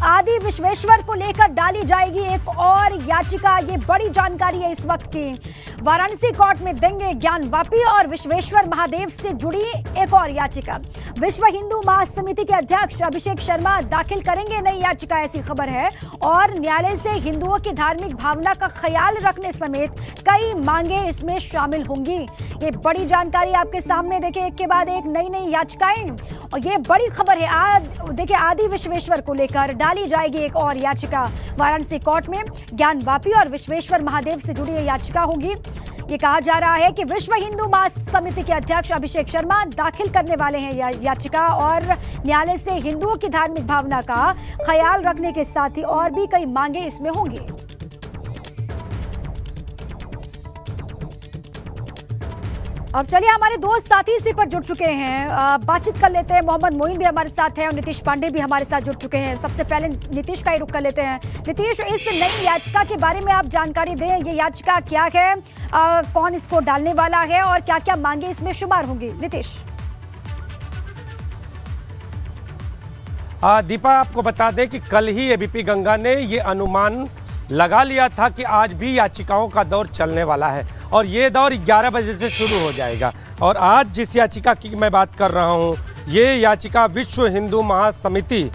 आदि विश्वेश्वर को लेकर डाली जाएगी एक और याचिका। ये बड़ी जानकारी है इस वक्त की। वाराणसी कोर्ट में देंगे ज्ञानवापी और विश्वेश्वर महादेव से जुड़ी एक और याचिका। विश्व हिंदू महासमिति के अध्यक्ष अभिषेक शर्मा दाखिल करेंगे नई याचिका, ऐसी खबर है। और न्यायालय से हिंदुओं की धार्मिक भावना का ख्याल रखने समेत कई मांगे इसमें शामिल होंगी। ये बड़ी जानकारी आपके सामने, देखिए एक के बाद एक नई याचिकाएं। और ये बड़ी खबर है। देखिए आदि विश्वेश्वर को लेकर डाली जाएगी एक और याचिका। वाराणसी कोर्ट में ज्ञानवापी और विश्वेश्वर महादेव से जुड़ी याचिका होगी। ये कहा जा रहा है कि विश्व हिंदू महासमिति के अध्यक्ष अभिषेक शर्मा दाखिल करने वाले हैं याचिका। और न्यायालय से हिंदुओं की धार्मिक भावना का ख्याल रखने के साथ ही और भी कई मांगे इसमें होंगी। अब चलिए हमारे दोस्त साथी इसी पर जुड़ चुके हैं, बातचीत कर लेते हैं। मोहम्मद मोइन भी हमारे साथ हैं और नीतीश पांडे भी हमारे साथ जुड़ चुके हैं। सबसे पहले नीतीश का ही रुख कर लेते हैं। नीतीश, इस नई याचिका के बारे में आप जानकारी दें। ये याचिका क्या है, कौन इसको डालने वाला है और क्या क्या मांगे इसमें शुमार होंगी? नीतीश। दीपा, आपको बता दें कि कल ही एबीपी गंगा ने ये अनुमान लगा लिया था कि आज भी याचिकाओं का दौर चलने वाला है और ये दौर 11 बजे से शुरू हो जाएगा। और आज जिस याचिका की मैं बात कर रहा हूँ, ये याचिका विश्व हिंदू महासमिति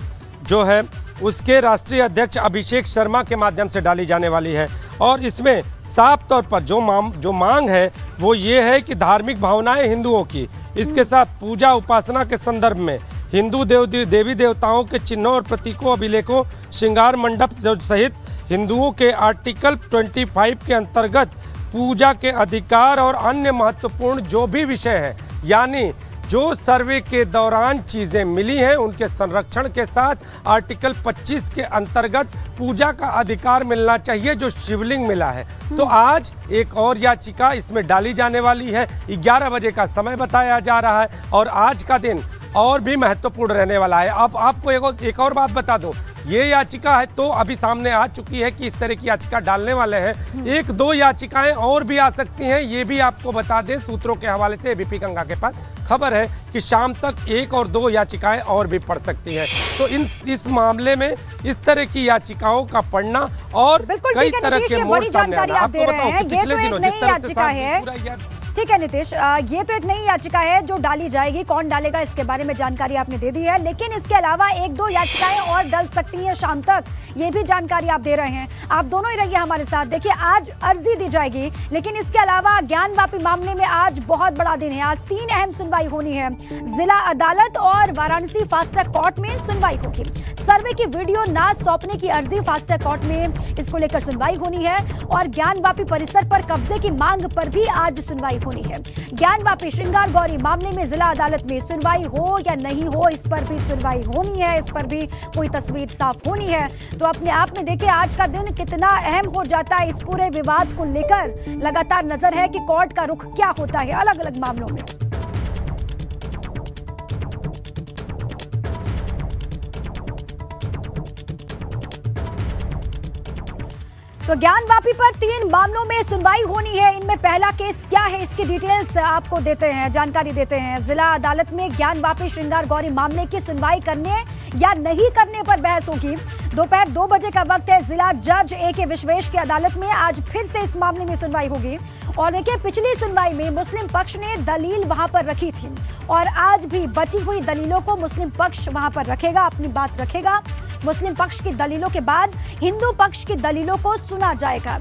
जो है उसके राष्ट्रीय अध्यक्ष अभिषेक शर्मा के माध्यम से डाली जाने वाली है। और इसमें साफ तौर पर जो मांग है वो ये है कि धार्मिक भावनाएं हिंदुओं की, इसके साथ पूजा उपासना के संदर्भ में हिंदू देवी देवताओं के चिन्हों और प्रतीकों, अभिलेखों, श्रृंगार मंडप सहित हिंदुओं के आर्टिकल 25 के अंतर्गत पूजा के अधिकार और अन्य महत्वपूर्ण जो भी विषय है, यानी जो सर्वे के दौरान चीज़ें मिली हैं उनके संरक्षण के साथ आर्टिकल 25 के अंतर्गत पूजा का अधिकार मिलना चाहिए जो शिवलिंग मिला है। तो आज एक और याचिका इसमें डाली जाने वाली है। 11 बजे का समय बताया जा रहा है और आज का दिन और भी महत्वपूर्ण रहने वाला है। अब आपको एक और बात बता दूं, ये याचिका है तो अभी सामने आ चुकी है कि इस तरह की याचिका डालने वाले हैं। 1-2 याचिकाएं और भी आ सकती हैं, ये भी आपको बता दें। सूत्रों के हवाले से एबीपी गंगा के पास खबर है कि शाम तक 1 और 2 याचिकाएं और भी पड़ सकती हैं। तो इस मामले में इस तरह की याचिकाओं का पढ़ना और कई तरह के मोड़ सामने आना। आपको बताऊं कि पिछले दिनों जिस तरह से ठीक है नीतीश, ये तो एक नई याचिका है जो डाली जाएगी। कौन डालेगा इसके बारे में जानकारी आपने दे दी है, लेकिन इसके अलावा 1-2 याचिकाएं और डल सकती हैं शाम तक, ये भी जानकारी आप दे रहे हैं। आप दोनों ही रहिए हमारे साथ। देखिए आज अर्जी दी जाएगी, लेकिन इसके अलावा ज्ञानवापी मामले में आज बहुत बड़ा दिन है। आज 3 अहम सुनवाई होनी है। जिला अदालत और वाराणसी फास्ट ट्रैक कोर्ट में सुनवाई होगी। सर्वे की वीडियो ना सौंपने की अर्जी फास्ट ट्रैक कोर्ट में इसको लेकर सुनवाई होनी है। और ज्ञानवापी परिसर पर कब्जे की मांग पर भी आज सुनवाई होनी है। ज्ञानवापी श्रृंगार गौरी मामले में जिला अदालत में सुनवाई हो या नहीं हो, इस पर भी सुनवाई होनी है। इस पर भी कोई तस्वीर साफ होनी है। तो अपने आप में देखिए आज का दिन कितना अहम हो जाता है। इस पूरे विवाद को लेकर लगातार नजर है कि कोर्ट का रुख क्या होता है अलग अलग मामलों में। तो ज्ञानवापी पर 3 मामलों में सुनवाई होनी है। इनमें पहला केस क्या है, इसकी डिटेल्स आपको देते हैं, जानकारी देते हैं। जिला अदालत में ज्ञानवापी श्रृंगार गौरी मामले की सुनवाई करने या नहीं करने पर बहस होगी। दोपहर 2 बजे का वक्त है। जिला जज AK विश्वेश की अदालत में आज फिर से इस मामले में सुनवाई होगी। और देखिए पिछली सुनवाई में मुस्लिम पक्ष ने दलील वहां पर रखी थी और आज भी बची हुई दलीलों को मुस्लिम पक्ष वहां पर रखेगा, अपनी बात रखेगा। मुस्लिम पक्ष की दलीलों के बाद हिंदू पक्ष की दलीलों को सुना जाएगा।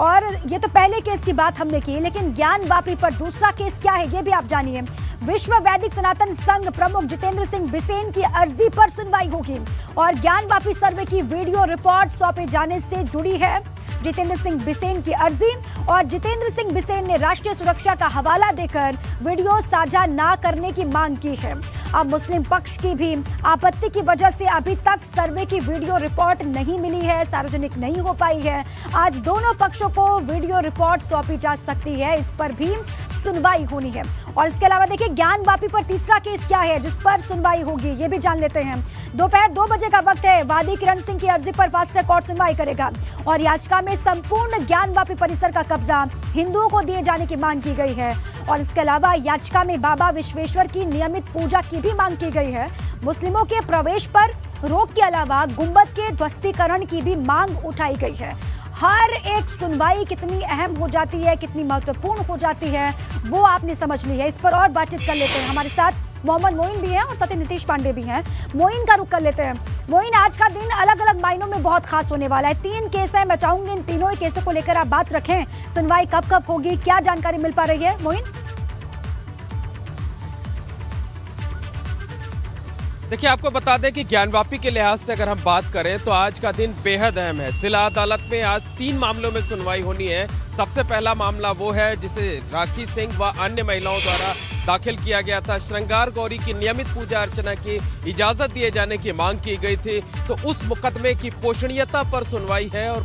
और ये तो पहले केस की बात हमने की, लेकिन ज्ञानवापी पर दूसरा केस क्या है ये भी आप जानिए। विश्व वैदिक सनातन संघ प्रमुख जितेंद्र सिंह बिसेन की अर्जी पर सुनवाई होगी और ज्ञानवापी सर्वे की वीडियो रिपोर्ट सौंपे जाने से जुड़ी है जितेंद्र सिंह बिसेन की अर्जी। और जितेंद्र सिंह बिसेन ने राष्ट्रीय सुरक्षा का हवाला देकर वीडियो साझा ना करने की मांग की है। अब मुस्लिम पक्ष की भी आपत्ति की वजह से अभी तक सर्वे की वीडियो रिपोर्ट नहीं मिली है, सार्वजनिक नहीं हो पाई है। आज दोनों पक्षों को वीडियो रिपोर्ट सौंपी जा सकती है, इस पर भी सुनवाई होनी है। और इसके अलावा देखिए ज्ञानवापी पर तीसरा केस क्या है जिस पर सुनवाई होगी ये भी जान लेते हैं। दोपहर 2 बजे का वक्त है। वादी किरण सिंह की अर्जी पर फास्ट ट्रैक कोर्ट सुनवाई करेगा और याचिका में संपूर्ण ज्ञानवापी परिसर का कब्जा हिंदुओं को दिए जाने की मांग की गई है। और इसके अलावा याचिका में बाबा विश्वेश्वर की नियमित पूजा की भी मांग की गई है। मुस्लिमों के प्रवेश पर रोक के अलावा गुंबद के ध्वस्तीकरण की भी मांग उठाई गई है। हर एक सुनवाई कितनी अहम हो जाती है, कितनी महत्वपूर्ण हो जाती है, वो आपने समझ ली है। इस पर और बातचीत कर लेते हैं। हमारे साथ मोहम्मद मोइन भी हैं और साथ ही नीतीश पांडे भी हैं। मोइन का रुख कर लेते हैं। मोइन, आज का दिन अलग अलग मायनों में बहुत खास होने वाला है। 3 केस हैं, मैं चाहूंगी इन तीनों ही केसों को लेकर आप बात रखें। सुनवाई कब कब होगी, क्या जानकारी मिल पा रही है मोइन? देखिए, आपको बता दें कि ज्ञानवापी के लिहाज से अगर हम बात करें तो आज का दिन बेहद अहम है। जिला अदालत में आज 3 मामलों में सुनवाई होनी है। सबसे पहला मामला वो है जिसे राखी सिंह व अन्य महिलाओं द्वारा दाखिल किया गया था। श्रृंगार गौरी की नियमित पूजा अर्चना की इजाजत दिए जाने की मांग की गई थी, तो उस मुकदमे की पोषणीयता पर सुनवाई है और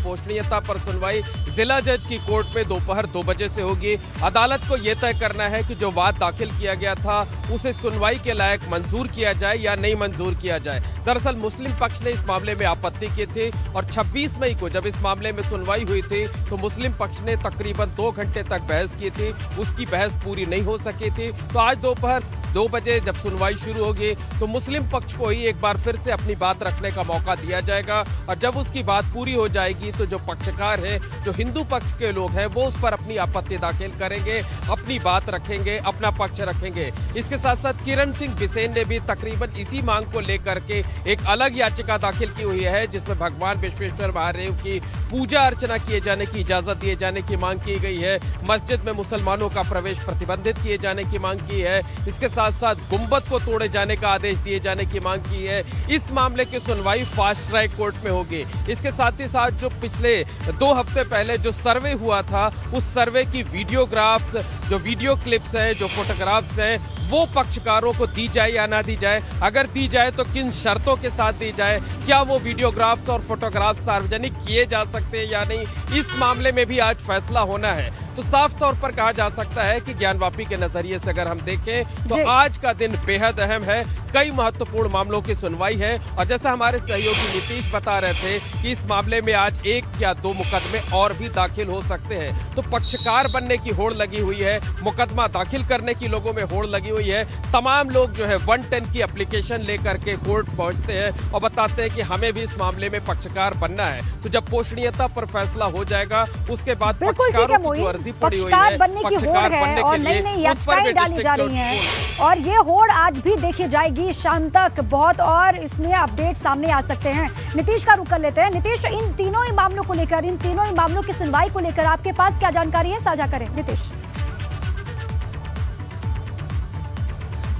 पोषणीयता पर सुनवाई जिला जज की कोर्ट में दोपहर 2 बजे से होगी। अदालत को यह तय करना है कि जो वाद दाखिल किया गया था उसे सुनवाई के लायक मंजूर किया जाए या नहीं मंजूर किया जाए। दरअसल मुस्लिम पक्ष ने इस मामले में आपत्ति की थी और 26 मई को जब इस मामले में सुनवाई हुई थी तो मुस्लिम पक्ष ने तकरीबन 2 घंटे तक बहस की थी। उसकी बहस पूरी नहीं हो सकी थी, तो आज दोपहर 2 बजे जब सुनवाई शुरू होगी तो मुस्लिम पक्ष को ही एक बार फिर से अपनी बात रखने का मौका दिया जाएगा और जब उसकी बात पूरी हो जाएगी तो जो पक्षकार है, जो हिंदू पक्ष के लोग हैं, वो उस पर अपनी आपत्ति दाखिल करेंगे, अपनी बात रखेंगे, अपना पक्ष रखेंगे। इसके साथ साथ किरण सिंह बिसेन ने भी तकरीबन इसी मांग को लेकर के एक अलग याचिका दाखिल की हुई है, जिसमें भगवान विश्वेश्वर महादेव की पूजा अर्चना किए जाने की इजाजत दिए जाने की मांग की गई है। मस्जिद में मुसलमानों का प्रवेश प्रतिबंधित किए जाने की मांग की है। इसके साथ साथ गुंबद को तोड़े जाने का आदेश दिए जाने की मांग की है। इस मामले की सुनवाई फास्ट ट्रैक कोर्ट में होगी। इसके साथ ही साथ जो पिछले 2 हफ्ते पहले जो सर्वे हुआ था, उस सर्वे की वीडियोग्राफ्स, जो वीडियो क्लिप्स हैं, जो फोटोग्राफ्स हैं, वो पक्षकारों को दी जाए या ना दी जाए, अगर दी जाए तो किन शर्तों के साथ दी जाए, क्या वो वीडियोग्राफ्स और फोटोग्राफ्स सार्वजनिक किए जा सकते हैं या नहीं, इस मामले में भी आज फैसला होना है। तो साफ तौर पर कहा जा सकता है कि ज्ञानवापी के नजरिए से अगर हम देखें तो आज का दिन बेहद अहम है। कई महत्वपूर्ण मामलों की सुनवाई है और जैसा हमारे सहयोगी नीतीश बता रहे थे कि इस मामले में आज 1 या 2 मुकदमे और भी दाखिल हो सकते हैं। तो पक्षकार बनने की होड़ लगी हुई है, मुकदमा दाखिल करने की लोगों में होड़ लगी हुई है। तमाम लोग जो है 110 की एप्लीकेशन लेकर के कोर्ट पहुंचते हैं और बताते हैं कि हमें भी इस मामले में पक्षकार बनना है। तो जब पोषणीयता पर फैसला हो जाएगा उसके बाद पक्षकारों की पक्षकार बनने की होड़ है और नई नई याचिकाएं डाली जा रही हैं और ये होड़ आज भी देखी जाएगी शाम तक बहुत, और इसमें अपडेट सामने आ सकते हैं। नीतीश का रुख कर लेते हैं। नीतीश, इन तीनों ही मामलों को लेकर, इन तीनों ही मामलों की सुनवाई को लेकर आपके पास क्या जानकारी है, साझा करें नीतीश।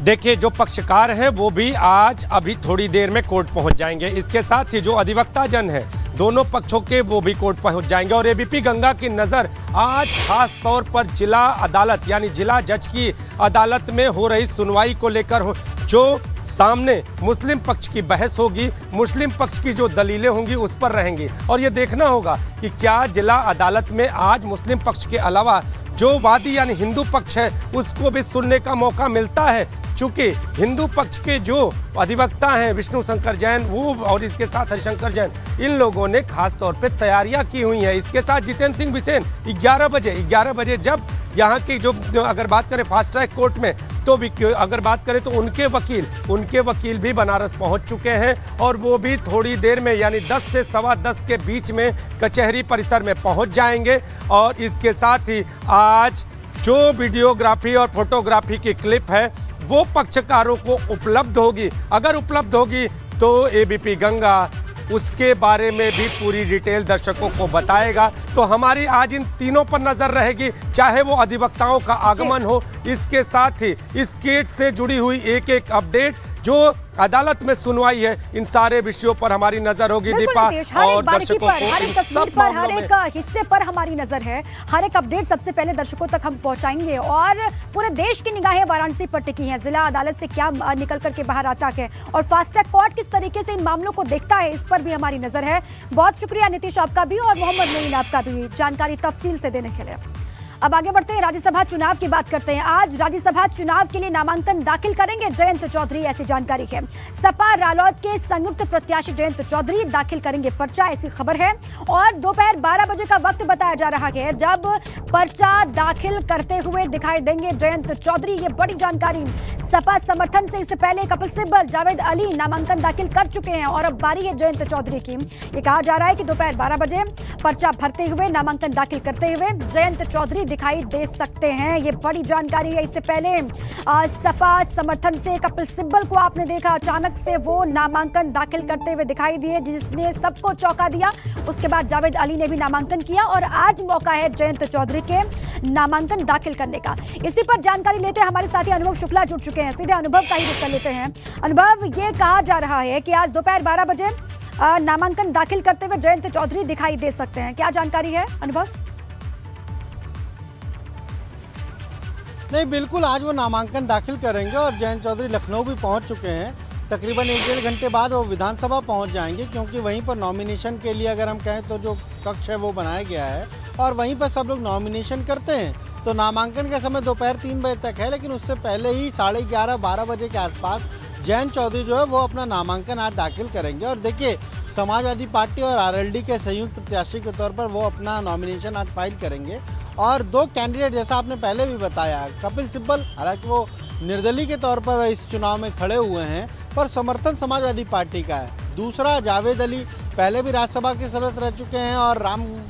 देखिए, जो पक्षकार हैं वो भी आज अभी थोड़ी देर में कोर्ट पहुंच जाएंगे। इसके साथ ही जो अधिवक्ता जन है दोनों पक्षों के, वो भी कोर्ट पहुंच जाएंगे और एबीपी गंगा की नज़र आज खास तौर पर जिला अदालत यानी जिला जज की अदालत में हो रही सुनवाई को लेकर हो। जो सामने मुस्लिम पक्ष की बहस होगी, मुस्लिम पक्ष की जो दलीलें होंगी उस पर रहेंगी और ये देखना होगा कि क्या जिला अदालत में आज मुस्लिम पक्ष के अलावा जो वादी यानी हिंदू पक्ष है उसको भी सुनने का मौका मिलता है। चूंकि हिंदू पक्ष के जो अधिवक्ता हैं विष्णु शंकर जैन वो और इसके साथ हरिशंकर जैन, इन लोगों ने खास तौर पे तैयारियां की हुई हैं। इसके साथ जितेंद्र सिंह बिसेन 11 बजे जब यहाँ की जो अगर बात करें फास्ट ट्रैक कोर्ट में तो भी अगर बात करें तो उनके वकील भी बनारस पहुँच चुके हैं और वो भी थोड़ी देर में यानी 10 से 10:15 के बीच में कचहरी परिसर में पहुँच जाएंगे। और इसके साथ ही आज जो वीडियोग्राफी और फोटोग्राफी की क्लिप है वो पक्षकारों को उपलब्ध होगी। अगर उपलब्ध होगी तो एबीपी गंगा उसके बारे में भी पूरी डिटेल दर्शकों को बताएगा। तो हमारी आज इन तीनों पर नजर रहेगी, चाहे वो अधिवक्ताओं का आगमन हो, इसके साथ ही इस केस से जुड़ी हुई एक अपडेट, जो अदालत में सुनवाई है, इन सारे विषयों पर हमारी नजर होगी। दीपा और दर्शकों को हर एक तस्वीर पर, हर एक हिस्से पर हमारी नजर है। हर एक अपडेट सबसे पहले दर्शकों तक हम पहुंचाएंगे और पूरे देश की निगाहें वाराणसी पर टिकी हैं। जिला अदालत से क्या निकल करके बाहर आता है और फास्ट ट्रैक कोर्ट किस तरीके से इन मामलों को देखता है, इस पर भी हमारी नजर है। बहुत शुक्रिया नीतीश आपका भी और मोहम्मद मोइन आपका भी जानकारी तफसील से देने के लिए। अब आगे बढ़ते हैं, राज्यसभा चुनाव की बात करते हैं। आज राज्यसभा चुनाव के लिए नामांकन दाखिल करेंगे जयंत चौधरी, ऐसी जानकारी है। सपा रालोद के संयुक्त प्रत्याशी जयंत चौधरी दाखिल करेंगे पर्चा, ऐसी खबर है। और दोपहर 12 बजे का वक्त बताया जा रहा है जब पर्चा दाखिल करते हुए दिखाई देंगे जयंत चौधरी। ये बड़ी जानकारी। सपा समर्थन से इससे पहले कपिल सिब्बल, जावेद अली नामांकन दाखिल कर चुके हैं और अब बारी है जयंत चौधरी की। ये कहा जा रहा है कि दोपहर 12 बजे पर्चा भरते हुए, नामांकन दाखिल करते हुए जयंत चौधरी दिखाई दे सकते हैं। ये बड़ी जानकारी है। इससे पहले सपा समर्थन से कपिल सिब्बल को आपने देखा, अचानक से वो नामांकन दाखिल करते हुए दिखाई दिए, जिसने सबको चौंका दिया। उसके बाद जावेद अली ने भी नामांकन किया और आज मौका है जयंत चौधरी के नामांकन दाखिल करने का। इसी पर जानकारी लेते हैं हमारे साथी अनुभव शुक्ला जुड़ चुके हैं। सीधे अनुभव का ही रुख कर लेते हैं। अनुभव, ये कहा जा रहा है कि आज दोपहर 12 बजे नामांकन दाखिल करते हुए जयंत चौधरी दिखाई दे सकते हैं, क्या जानकारी है अनुभव? नहीं, बिल्कुल आज वो नामांकन दाखिल करेंगे और जयंत चौधरी लखनऊ भी पहुंच चुके हैं। तकरीबन 1-1.5 घंटे बाद वो विधानसभा पहुंच जाएंगे, क्योंकि वहीं पर नॉमिनेशन के लिए अगर हम कहें तो जो कक्ष है वो बनाया गया है और वहीं पर सब लोग नॉमिनेशन करते हैं। तो नामांकन का समय दोपहर 3 बजे तक है, लेकिन उससे पहले ही 11:30-12 बजे के आसपास जयंत चौधरी जो है वो अपना नामांकन आज दाखिल करेंगे। और देखिए, समाजवादी पार्टी और आरएलडी के संयुक्त प्रत्याशी के तौर पर वो अपना नॉमिनेशन आज फाइल करेंगे। और 2 कैंडिडेट, जैसा आपने पहले भी बताया, कपिल सिब्बल हालांकि वो निर्दलीय के तौर पर इस चुनाव में खड़े हुए हैं, पर समर्थन समाजवादी पार्टी का है। दूसरा जावेद अली पहले भी राज्यसभा के सदस्य रह चुके हैं और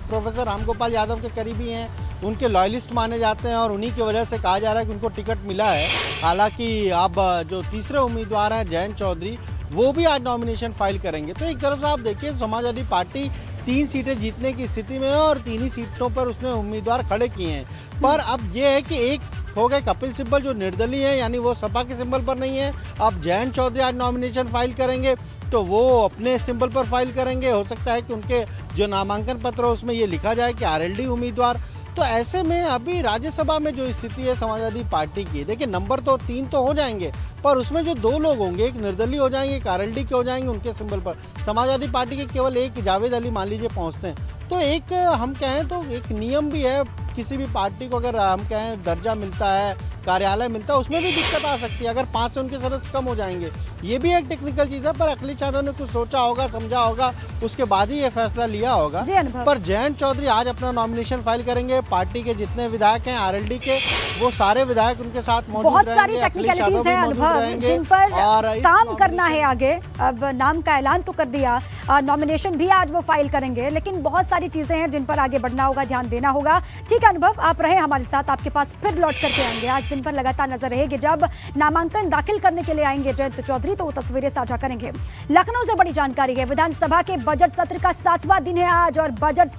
प्रोफेसर रामगोपाल यादव के करीबी हैं, उनके लॉयलिस्ट माने जाते हैं और उन्हीं की वजह से कहा जा रहा है कि उनको टिकट मिला है। हालांकि अब जो तीसरे उम्मीदवार हैं जयंत चौधरी, वो भी आज नॉमिनेशन फाइल करेंगे। तो एक तरफ से आप देखिए, समाजवादी पार्टी 3 सीटें जीतने की स्थिति में है और 3 ही सीटों पर उसने उम्मीदवार खड़े किए हैं। पर अब ये है कि एक हो गए कपिल सिब्बल जो निर्दलीय है, यानी वो सपा के सिंबल पर नहीं है। अब जयंत चौधरी आज नॉमिनेशन फाइल करेंगे तो वो अपने सिंबल पर फाइल करेंगे। हो सकता है कि उनके जो नामांकन पत्र है उसमें ये लिखा जाए कि आरएलडी उम्मीदवार। तो ऐसे में अभी राज्यसभा में जो स्थिति है समाजवादी पार्टी की, देखिए नंबर तो 3 तो हो जाएंगे, पर उसमें जो 2 लोग होंगे, एक निर्दलीय हो जाएंगे, एक आरएलडी के हो जाएंगे उनके सिंबल पर। समाजवादी पार्टी के केवल एक जावेद अली मान लीजिए पहुंचते हैं। तो एक हम कहें तो एक नियम भी है, किसी भी पार्टी को अगर हम कहें दर्जा मिलता है, कार्यालय मिलता है, उसमें भी दिक्कत आ सकती है अगर 5 से उनके सदस्य कम हो जाएंगे। ये भी एक टेक्निकल चीज़ है, पर अखिलेश यादव ने कुछ सोचा होगा, समझा होगा, उसके बाद ही ये फैसला लिया होगा। पर जयंत चौधरी आज अपना नॉमिनेशन फाइल करेंगे। पार्टी के जितने विधायक हैं आरएलडी के, वो सारे विधायक उनके साथ मौजूद रहेंगे। बहुत सारी टेक्निकलिटीज हैं अनुभव, जिन पर काम करना है आगे। अब नाम का ऐलान तो कर दिया, नॉमिनेशन भी आज वो फाइल करेंगे, लेकिन बहुत सारी चीजें हैं जिन पर आगे बढ़ना होगा, ध्यान देना होगा। ठीक है अनुभव, आप रहे हमारे साथ, आपके पास फिर लौट करके आएंगे। आज दिन पर लगातार नजर रहेगी, जब नामांकन दाखिल करने के लिए आएंगे जयंत चौधरी तो वो तस्वीरें साझा करेंगे। लखनऊ से बड़ी जानकारी है, विधानसभा के बजट सत्र का 7वां दिन है आज और बजट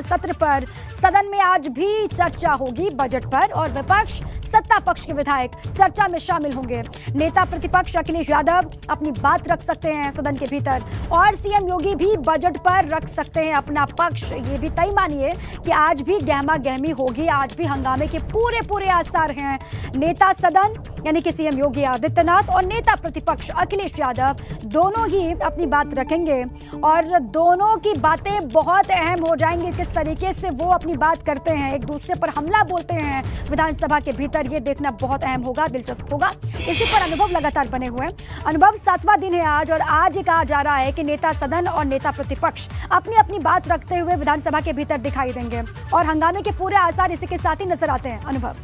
सत्र पर सदन में आज भी चर्चा होगी बजट पर और विपक्ष सत्ता पक्ष के विधायक चर्चा में शामिल होंगे। नेता प्रतिपक्ष अखिलेश यादव अपनी बात रख सकते हैं सदन के भीतर और सीएम योगी भी बजट पर रख सकते हैं अपना पक्ष। ये भी तय मानिए कि आज भी गहमा गहमी होगी, आज भी हंगामे के पूरे आसार हैं। नेता सदन यानी कि सीएम योगी आदित्यनाथ और नेता प्रतिपक्ष अखिलेश यादव दोनों ही अपनी बात रखेंगे और दोनों की बातें बहुत अहम हो जाएंगी। किस तरीके से वो अपनी बात करते हैं, एक दूसरे पर हमला बोलते हैं विधानसभा के भीतर, ये देखना बहुत अहम होगा, दिलचस्प होगा। इसी पर अनुभव लगातार बने हुए हैं। अनुभव, 7वां दिन है आज और आज ये कहा जा रहा है कि नेता सदन और नेता प्रतिपक्ष अपनी बात रखते हुए विधानसभा के भीतर दिखाई देंगे और हंगामे के पूरे आसार इसी के साथ ही नजर आते हैं। अनुभव,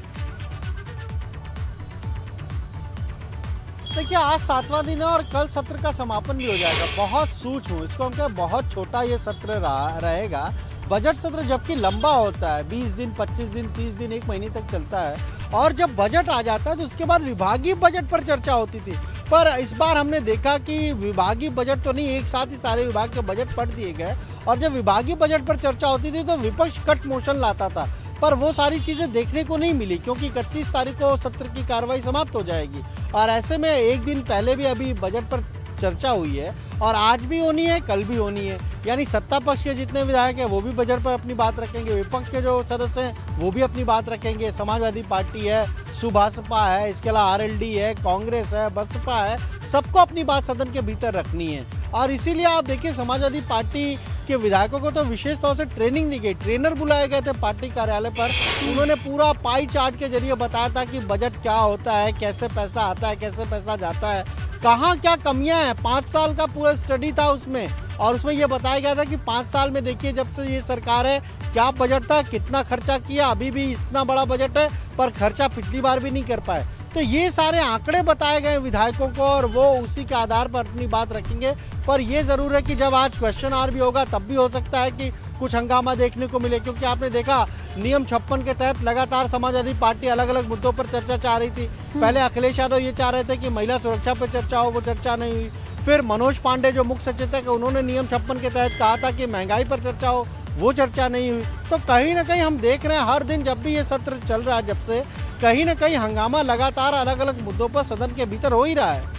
देखिए आज 7वां दिन है और कल सत्र का समापन भी हो जाएगा। बहुत सूक्ष्म, इसको हम कहें बहुत छोटा ये सत्र रहेगा। बजट सत्र जबकि लंबा होता है, 20 दिन, 25 दिन, 30 दिन, 1 महीने तक चलता है और जब बजट आ जाता है तो उसके बाद विभागीय बजट पर चर्चा होती थी। पर इस बार हमने देखा कि विभागीय बजट तो नहीं, एक साथ ही सारे विभाग के बजट पढ़ दिए गए और जब विभागीय बजट पर चर्चा होती थी तो विपक्ष कट मोशन लाता था, पर वो सारी चीज़ें देखने को नहीं मिली क्योंकि 31 तारीख को सत्र की कार्रवाई समाप्त हो जाएगी। और ऐसे में एक दिन पहले भी अभी बजट पर चर्चा हुई है और आज भी होनी है, कल भी होनी है। यानी सत्ता पक्ष के जितने विधायक हैं वो भी बजट पर अपनी बात रखेंगे, विपक्ष के जो सदस्य हैं वो भी अपनी बात रखेंगे। समाजवादी पार्टी है, सुभाषपा है, इसके अलावा आरएलडी है, कांग्रेस है, बसपा है, सबको अपनी बात सदन के भीतर रखनी है। और इसीलिए आप देखिए समाजवादी पार्टी कि विधायकों को तो विशेष तौर से ट्रेनिंग दी गई, ट्रेनर बुलाए गए थे पार्टी कार्यालय पर। उन्होंने पूरा पाई चार्ट के जरिए बताया था कि बजट क्या होता है, कैसे पैसा आता है, कैसे पैसा जाता है, कहाँ क्या कमियां हैं। 5 साल का पूरा स्टडी था उसमें, और उसमें ये बताया गया था कि 5 साल में देखिए जब से ये सरकार है क्या बजट था, कितना खर्चा किया, अभी भी इतना बड़ा बजट है पर खर्चा पिछली बार भी नहीं कर पाए। तो ये सारे आंकड़े बताए गए विधायकों को और वो उसी के आधार पर अपनी बात रखेंगे। पर ये ज़रूर है कि जब आज क्वेश्चन आवर भी होगा तब भी हो सकता है कि कुछ हंगामा देखने को मिले, क्योंकि आपने देखा नियम 56 के तहत लगातार समाजवादी पार्टी अलग अलग मुद्दों पर चर्चा चाह रही थी। पहले अखिलेश यादव ये चाह रहे थे कि महिला सुरक्षा पर चर्चा हो, वो चर्चा नहीं हुई। फिर मनोज पांडे जो मुख्य सचेतक है उन्होंने नियम 56 के तहत कहा था कि महंगाई पर चर्चा हो, वो चर्चा नहीं हुई। तो कहीं ना कहीं हम देख रहे हैं हर दिन जब भी ये सत्र चल रहा है, जब से कहीं ना कहीं हंगामा लगातार अलग अलग मुद्दों पर सदन के भीतर हो ही रहा है।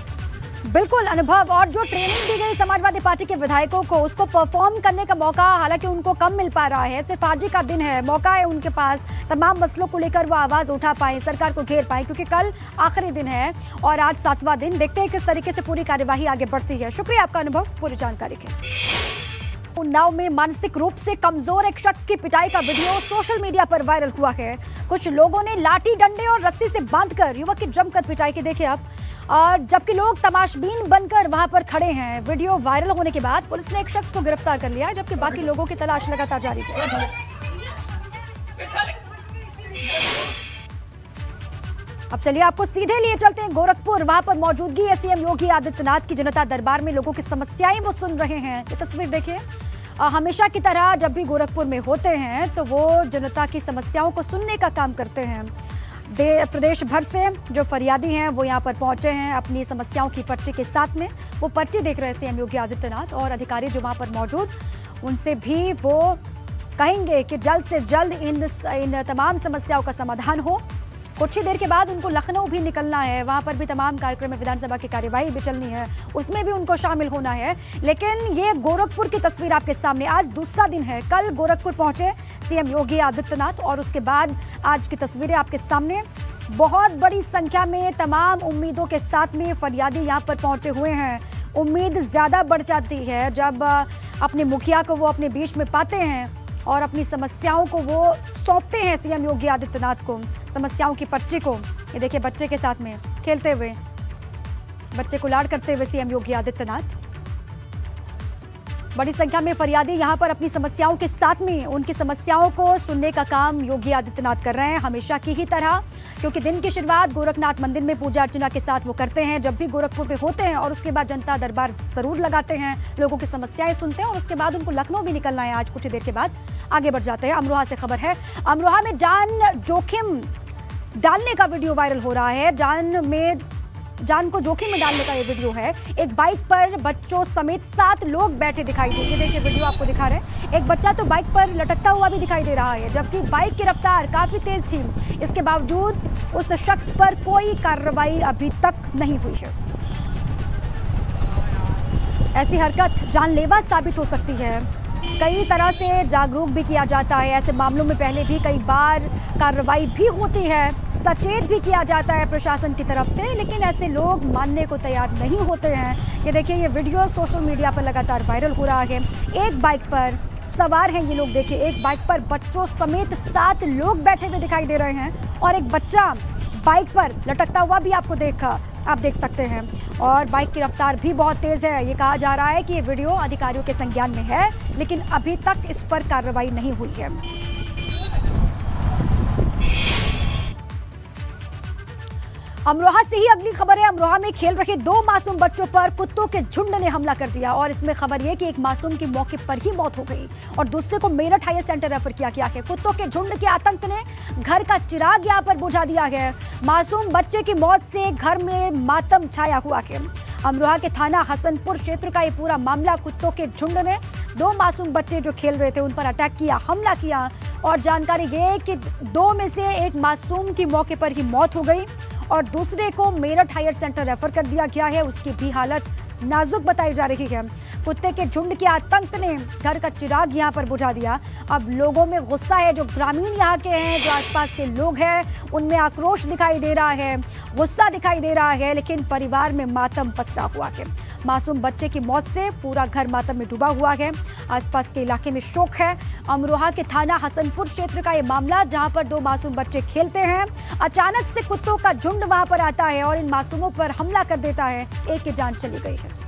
बिल्कुल अनुभव, और जो ट्रेनिंग दी गई समाजवादी पार्टी के विधायकों को उसको परफॉर्म करने का मौका हालांकि उनको कम मिल पा रहा है। सिर्फ आज ही का दिन है, मौका है उनके पास तमाम मसलों को लेकर वो आवाज़ उठा पाए, सरकार को घेर पाए, क्योंकि कल आखिरी दिन है और आज 7वां दिन। देखते हैं किस तरीके से पूरी कार्यवाही आगे बढ़ती है। शुक्रिया आपका अनुभव पूरी जानकारी के। उन्नाव में मानसिक रूप से कमजोर एक शख्स की पिटाई का वीडियो सोशल मीडिया पर वायरल हुआ है। कुछ लोगों ने लाठी डंडे और रस्सी से बांधकर युवक की जमकर पिटाई की, देखिए आप, और जबकि लोग तमाशबीन बनकर वहां पर खड़े हैं। वीडियो वायरल होने के बाद पुलिस ने एक शख्स को गिरफ्तार कर लिया, जबकि बाकी लोगों की तलाश लगातार जारी है। अब चलिए आपको सीधे लिए चलते हैं गोरखपुर। वहां पर मौजूदगी है सीएम योगी आदित्यनाथ की। जनता दरबार में लोगों की समस्याएं वो सुन रहे हैं। ये तस्वीर देखिए, हमेशा की तरह जब भी गोरखपुर में होते हैं तो वो जनता की समस्याओं को सुनने का काम करते हैं। प्रदेश भर से जो फरियादी हैं वो यहाँ पर पहुंचे हैं अपनी समस्याओं की पर्ची के साथ में। वो पर्ची देख रहे हैं सीएम योगी आदित्यनाथ, और अधिकारी जो वहाँ पर मौजूद उनसे भी वो कहेंगे कि जल्द से जल्द इन तमाम समस्याओं का समाधान हो। कुछ ही देर के बाद उनको लखनऊ भी निकलना है, वहाँ पर भी तमाम कार्यक्रम में विधानसभा की कार्यवाही भी चलनी है, उसमें भी उनको शामिल होना है। लेकिन ये गोरखपुर की तस्वीर आपके सामने, आज दूसरा दिन है। कल गोरखपुर पहुंचे सीएम योगी आदित्यनाथ और उसके बाद आज की तस्वीरें आपके सामने। बहुत बड़ी संख्या में तमाम उम्मीदों के साथ में फरियादी यहाँ पर पहुंचे हुए हैं। उम्मीद ज़्यादा बढ़ जाती है जब अपने मुखिया को वो अपने बीच में पाते हैं और अपनी समस्याओं को वो सौंपते हैं सीएम योगी आदित्यनाथ को, समस्याओं की पर्ची को। ये देखिए बच्चे के साथ में खेलते हुए, बच्चे को लाड करते हुए सीएम योगी आदित्यनाथ। बड़ी संख्या में फरियादी यहाँ पर अपनी समस्याओं के साथ में उनकी समस्याओं को सुनने का काम योगी आदित्यनाथ कर रहे हैं, हमेशा की ही तरह, क्योंकि दिन की शुरुआत गोरखनाथ मंदिर में पूजा अर्चना के साथ वो करते हैं जब भी गोरखपुर में होते हैं, और उसके बाद जनता दरबार जरूर लगाते हैं, लोगों की समस्याएं सुनते हैं, और उसके बाद उनको लखनऊ भी निकलना है। आज कुछ देर के बाद आगे बढ़ जाते हैं। अमरोहा से खबर है, अमरोहा में जान जोखिम डालने का वीडियो वायरल हो रहा है। जान को जोखिम में डालने का ये वीडियो है। एक बाइक पर बच्चों समेत 7 लोग बैठे दिखाई दे। ये देखिए वीडियो आपको दिखा रहे हैं, एक बच्चा तो बाइक पर लटकता हुआ भी दिखाई दे रहा है, जबकि बाइक की रफ्तार काफी तेज थी। इसके बावजूद उस शख्स पर कोई कार्रवाई अभी तक नहीं हुई है। ऐसी हरकत जानलेवा साबित हो सकती है। कई तरह से जागरूक भी किया जाता है, ऐसे मामलों में पहले भी कई बार कार्रवाई भी होती है, सचेत भी किया जाता है प्रशासन की तरफ से, लेकिन ऐसे लोग मानने को तैयार नहीं होते हैं। ये देखिए ये वीडियो सोशल मीडिया पर लगातार वायरल हो रहा है। एक बाइक पर सवार हैं ये लोग, देखिए एक बाइक पर बच्चों समेत 7 लोग बैठे हुए दिखाई दे रहे हैं, और एक बच्चा बाइक पर लटकता हुआ भी आप देख सकते हैं, और बाइक की रफ्तार भी बहुत तेज़ है। ये कहा जा रहा है कि ये वीडियो अधिकारियों के संज्ञान में है, लेकिन अभी तक इस पर कार्रवाई नहीं हुई है। अमरोहा से ही अगली खबर है। अमरोहा में खेल रहे 2 मासूम बच्चों पर कुत्तों के झुंड ने हमला कर दिया, और इसमें खबर यह कि एक मासूम की मौके पर ही मौत हो गई और दूसरे को मेरठ हायर सेंटर रेफर किया गया है। कुत्तों के झुंड के आतंक ने घर का चिराग यहाँ पर बुझा दिया है। मासूम बच्चे की मौत से घर में मातम छाया हुआ है। अमरोहा के थाना हसनपुर क्षेत्र का ये पूरा मामला, कुत्तों के झुंड ने 2 मासूम बच्चे जो खेल रहे थे उन पर अटैक किया, हमला किया, और जानकारी ये है कि 2 में से एक मासूम की मौके पर ही मौत हो गई और दूसरे को मेरठ हायर सेंटर रेफर कर दिया गया है। उसकी भी हालत नाजुक बताई जा रही है। कुत्ते के झुंड के आतंक ने घर का चिराग यहाँ पर बुझा दिया। अब लोगों में गुस्सा है, जो ग्रामीण यहाँ के हैं, जो आसपास के लोग हैं, उनमें आक्रोश दिखाई दे रहा है, गुस्सा दिखाई दे रहा है, लेकिन परिवार में मातम पसरा हुआ है। मासूम बच्चे की मौत से पूरा घर मातम में डूबा हुआ है। आसपास के इलाके में शोक है। अमरोहा के थाना हसनपुर क्षेत्र का ये मामला, जहां पर 2 मासूम बच्चे खेलते हैं, अचानक से कुत्तों का झुंड वहां पर आता है और इन मासूमों पर हमला कर देता है। एक की जान चली गई है।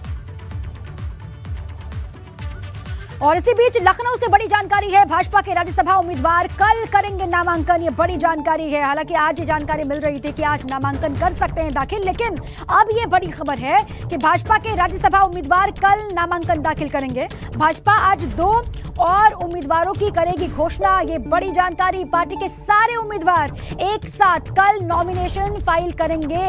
और इसी बीच लखनऊ से बड़ी जानकारी है। भाजपा के राज्यसभा उम्मीदवार कल करेंगे नामांकन। ये बड़ी जानकारी है। हालांकि आज ये जानकारी मिल रही थी कि आज नामांकन कर सकते हैं दाखिल, लेकिन अब ये बड़ी खबर है कि भाजपा के राज्यसभा उम्मीदवार कल नामांकन दाखिल करेंगे। भाजपा आज 2 और उम्मीदवारों की करेगी घोषणा। ये बड़ी जानकारी। पार्टी के सारे उम्मीदवार एक साथ कल नॉमिनेशन फाइल करेंगे,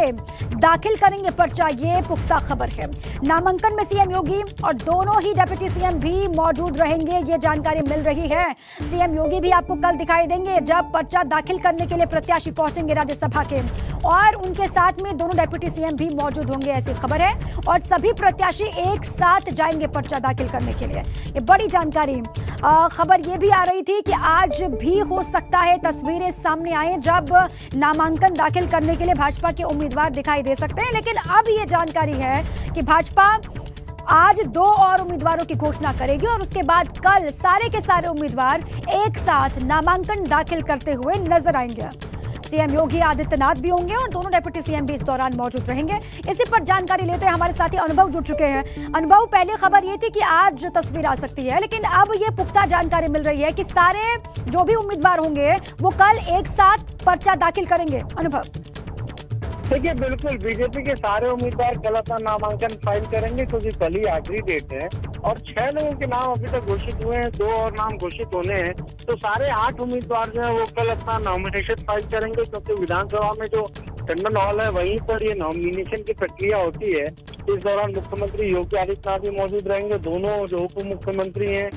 दाखिल करेंगे पर्चा। ये पुख्ता खबर है। नामांकन में सीएम योगी और दोनों ही डिप्टी सीएम भी मौजूद रहेंगे, ये जानकारी मिल रही है। सीएम योगी भी आपको कल दिखाई देंगे जब पर्चा दाखिल करने के लिए प्रत्याशी पहुंचेंगे राज्यसभा के, और उनके साथ में दोनों डिप्टी सीएम भी मौजूद होंगे, ऐसी खबर है। और सभी प्रत्याशी एक साथ जाएंगे पर्चा दाखिल करने के लिए। ये बड़ी जानकारी। खबर ये भी आ रही थी कि आज भी हो सकता है तस्वीरें सामने आए जब नामांकन दाखिल करने के लिए भाजपा के उम्मीदवार दिखाई दे सकते हैं, लेकिन अब ये जानकारी है कि भाजपा आज 2 और उम्मीदवारों की घोषणा करेगी और उसके बाद कल सारे के सारे उम्मीदवार एक साथ नामांकन दाखिल करते हुए नजर आएंगे। सीएम योगी आदित्यनाथ भी होंगे और दोनों डिप्टी सीएम भी इस दौरान मौजूद रहेंगे। इसी पर जानकारी लेते हैं, हमारे साथी अनुभव जुड़ चुके हैं। अनुभव, पहले खबर ये थी कि आज तस्वीर आ सकती है, लेकिन अब ये पुख्ता जानकारी मिल रही है कि सारे जो भी उम्मीदवार होंगे वो कल एक साथ पर्चा दाखिल करेंगे। अनुभव। देखिए, बिल्कुल बीजेपी के सारे उम्मीदवार कल अपना नामांकन फाइल करेंगे, क्योंकि कल ही आखिरी डेट है और 6 लोगों के नाम अभी तक घोषित हुए हैं, 2 और नाम घोषित होने हैं। तो सारे 8 उम्मीदवार जो है वो कल अपना नॉमिनेशन फाइल करेंगे, क्योंकि विधानसभा में जो टंडन हॉल है वहीं पर ये नॉमिनेशन की प्रक्रिया होती है। इस दौरान मुख्यमंत्री योगी आदित्यनाथ भी मौजूद रहेंगे, दोनों जो उप मुख्यमंत्री हैं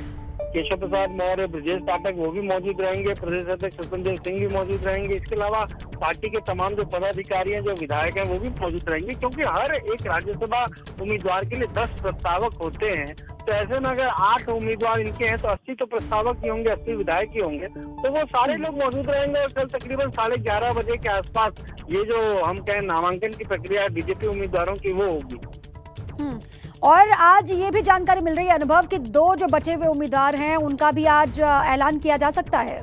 केशव प्रसाद मौर्य, ब्रजेश पाठक, वो भी मौजूद रहेंगे। प्रदेश अध्यक्ष स्वतंत्र सिंह भी मौजूद रहेंगे। इसके अलावा पार्टी के तमाम जो पदाधिकारी हैं, जो विधायक हैं, वो भी मौजूद रहेंगे, क्योंकि हर एक राज्यसभा उम्मीदवार के लिए 10 प्रस्तावक होते हैं। तो ऐसे में अगर 8 उम्मीदवार इनके हैं तो 80 तो प्रस्तावक ही होंगे, 80 विधायक ही होंगे। तो वो सारे लोग मौजूद रहेंगे और कल तकरीबन 11:30 बजे के आसपास ये जो हम कहें नामांकन की प्रक्रिया बीजेपी उम्मीदवारों की वो होगी। और आज ये भी जानकारी मिल रही है अनुभव कि 2 जो बचे हुए उम्मीदवार हैं उनका भी आज ऐलान किया जा सकता है।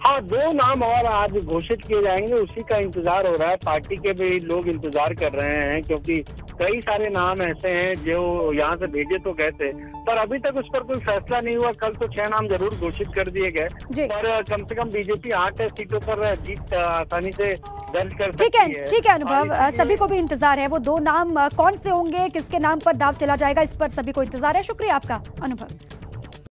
हाँ, 2 नाम और आज घोषित किए जाएंगे, उसी का इंतजार हो रहा है। पार्टी के भी लोग इंतजार कर रहे हैं, क्योंकि कई सारे नाम ऐसे हैं जो यहाँ से भेजे तो गए थे, पर अभी तक उस पर कोई फैसला नहीं हुआ। कल तो 6 नाम जरूर घोषित कर दिए गए, पर कम से कम बीजेपी 8 सीटों पर जीत आसानी से दर्ज कर सकती है। ठीक है अनुभव, सभी को भी इंतजार है। वो 2 नाम कौन से होंगे, किसके नाम पर दाव चला जाएगा, इस पर सभी को इंतजार है। शुक्रिया आपका अनुभव।